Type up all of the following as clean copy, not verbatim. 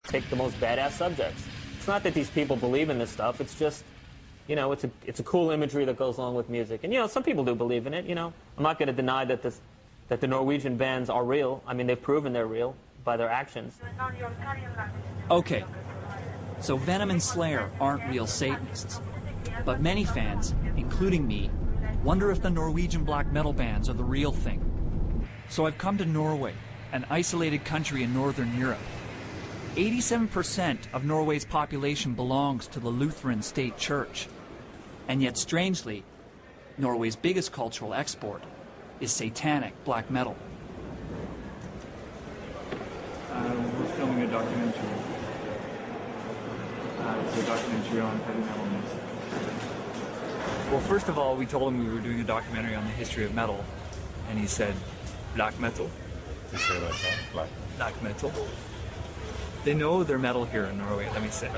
take the most badass subjects. It's not that these people believe in this stuff, it's just, you know, it's a cool imagery that goes along with music. And, you know, some people do believe in it, you know. I'm not going to deny that the Norwegian bands are real. I mean, they've proven they're real by their actions. Okay, so Venom and Slayer aren't real Satanists. But many fans, including me, wonder if the Norwegian black metal bands are the real thing. So I've come to Norway, an isolated country in northern Europe. 87% of Norway's population belongs to the Lutheran State Church. And yet, strangely, Norway's biggest cultural export is satanic black metal. We're filming a documentary. It's a documentary on heavy metal music. Well, first of all, we told him we were doing a documentary on the history of metal, and he said, black metal. You say like that? Black metal. They know their metal here in Norway, let me say.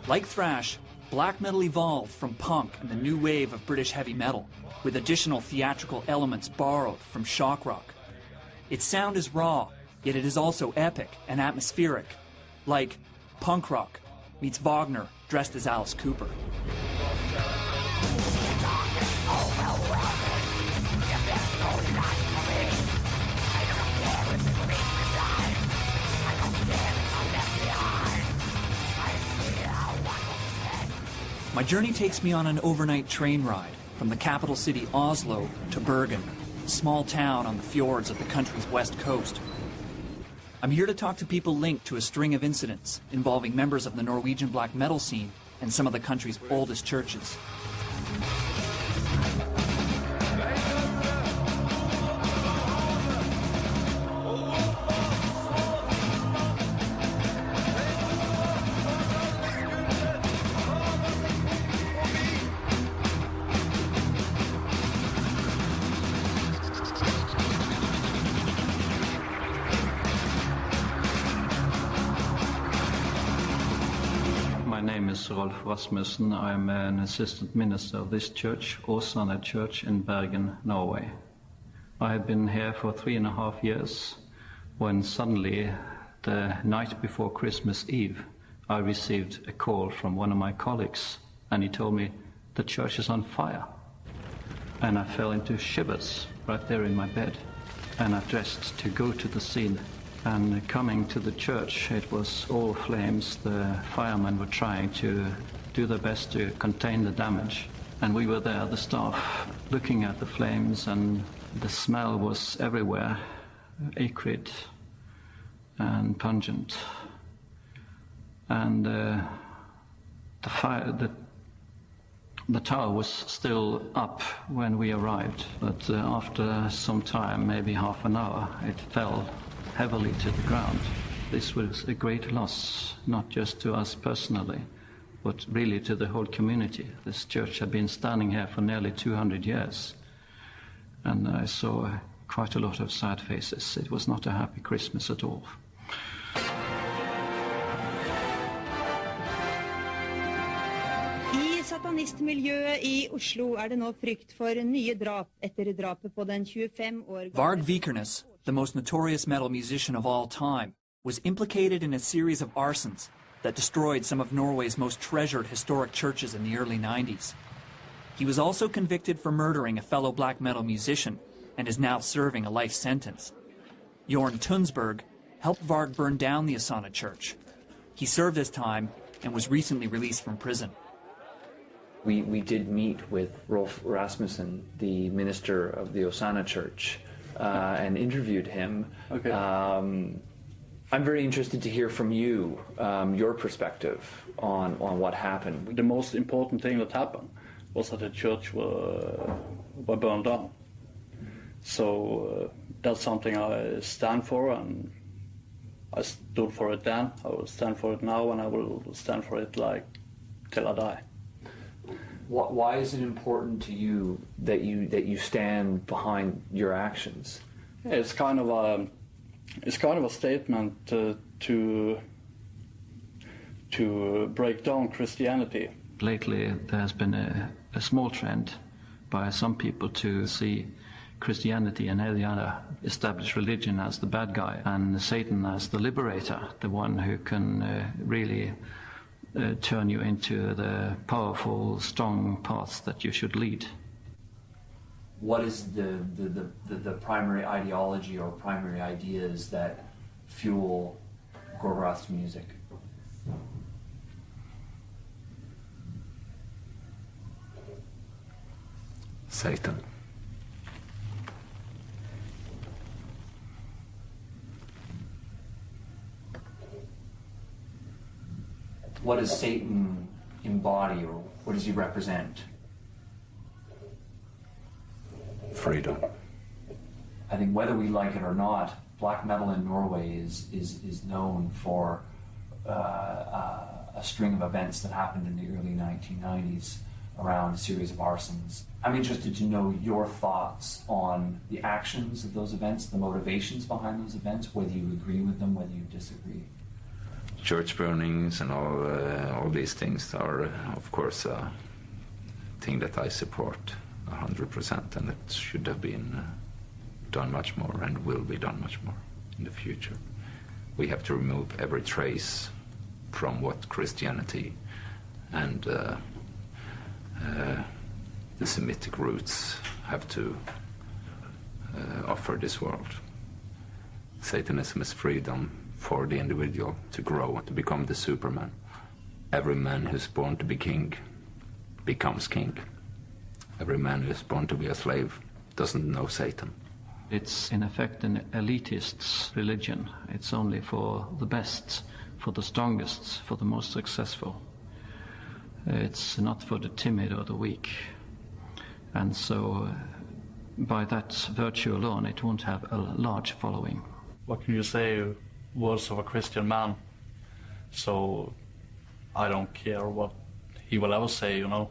Like thrash, black metal evolved from punk and the new wave of British heavy metal, with additional theatrical elements borrowed from shock rock. Its sound is raw, yet it is also epic and atmospheric, like punk rock meets Wagner dressed as Alice Cooper. My journey takes me on an overnight train ride from the capital city Oslo to Bergen, a small town on the fjords of the country's west coast. I'm here to talk to people linked to a string of incidents involving members of the Norwegian black metal scene and some of the country's oldest churches. Rolf Rasmussen. I'm an assistant minister of this church, Åsane Church in Bergen, Norway. I have been here for 3.5 years when suddenly, the night before Christmas Eve, I received a call from one of my colleagues, and he told me the church is on fire. And I fell into shivers right there in my bed, and I dressed to go to the scene. And coming to the church, it was all flames. The firemen were trying to do their best to contain the damage. And we were there, the staff, looking at the flames, and the smell was everywhere, acrid and pungent. And the tower was still up when we arrived, but after some time, maybe half an hour, it fell heavily to the ground. This was a great loss, not just to us personally, but really to the whole community. This church had been standing here for nearly 200 years, and I saw quite a lot of sad faces. It was not a happy Christmas at all. I satanistmiljøet I Oslo det nå frykt for nye drap etter drapet på den 25 år gamle. Varg Vikernes, the most notorious metal musician of all time, was implicated in a series of arsons that destroyed some of Norway's most treasured historic churches in the early 90s. He was also convicted for murdering a fellow black metal musician and is now serving a life sentence. Jorn Tunsberg helped Varg burn down the Åsane church. He served his time and was recently released from prison. We did meet with Rolf Rasmussen, the minister of the Åsane church, and interviewed him. Okay. I'm very interested to hear from you, your perspective on what happened. The most important thing that happened was that the church were burned down. So that's something I stand for, and I stood for it then, I will stand for it now, and I will stand for it like till I die. Why is it important to you that you stand behind your actions? It's kind of a statement to break down Christianity. Lately, there has been a small trend by some people to see Christianity and any other established religion as the bad guy, and Satan as the liberator, the one who can really turn you into the powerful, strong paths that you should lead. What is the primary ideology or primary ideas that fuel Gorbath's music? Satan. What does Satan embody, or what does he represent? Freedom. I think whether we like it or not, black metal in Norway is known for a string of events that happened in the early 1990s around a series of arsons. I'm interested to know your thoughts on the actions of those events, the motivations behind those events, whether you agree with them, whether you disagree. Church burnings and all these things are, of course, a thing that I support 100%, and it should have been done much more and will be done much more in the future. We have to remove every trace from what Christianity and the Semitic roots have to offer this world. Satanism is freedom for the individual to grow, to become the Superman. Every man who's born to be king becomes king. Every man who's born to be a slave doesn't know Satan. It's in effect an elitist's religion. It's only for the best, for the strongest, for the most successful. It's not for the timid or the weak. And so by that virtue alone, it won't have a large following. What can you say? Words of a Christian man. So I don't care what he will ever say, you know.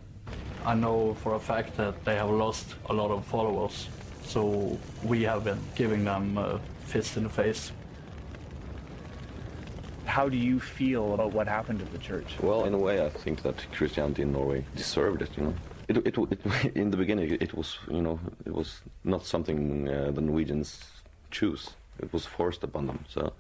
I know for a fact that they have lost a lot of followers. So we have been giving them a fist in the face. How do you feel about what happened to the church? Well, in a way, I think that Christianity in Norway deserved it, you know. It in the beginning, it was, you know, it was not something the Norwegians choose. It was forced upon them. So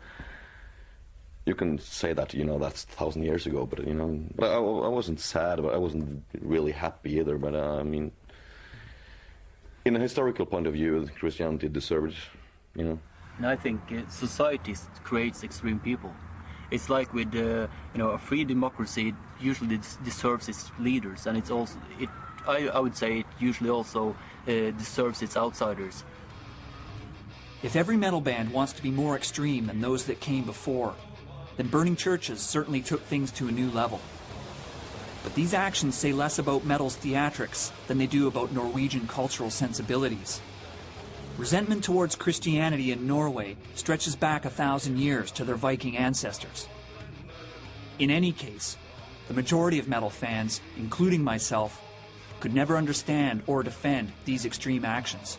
you can say that, you know, that's 1,000 years ago, but, you know, but I wasn't sad, but I wasn't really happy either. But I mean, in a historical point of view, Christianity deserved, you know. I think society creates extreme people. It's like with, you know, a free democracy, it usually deserves its leaders, and it's also, I would say it usually also deserves its outsiders. If every metal band wants to be more extreme than those that came before, then burning churches certainly took things to a new level. But these actions say less about metal's theatrics than they do about Norwegian cultural sensibilities. Resentment towards Christianity in Norway stretches back 1,000 years to their Viking ancestors. In any case, the majority of metal fans, including myself, could never understand or defend these extreme actions.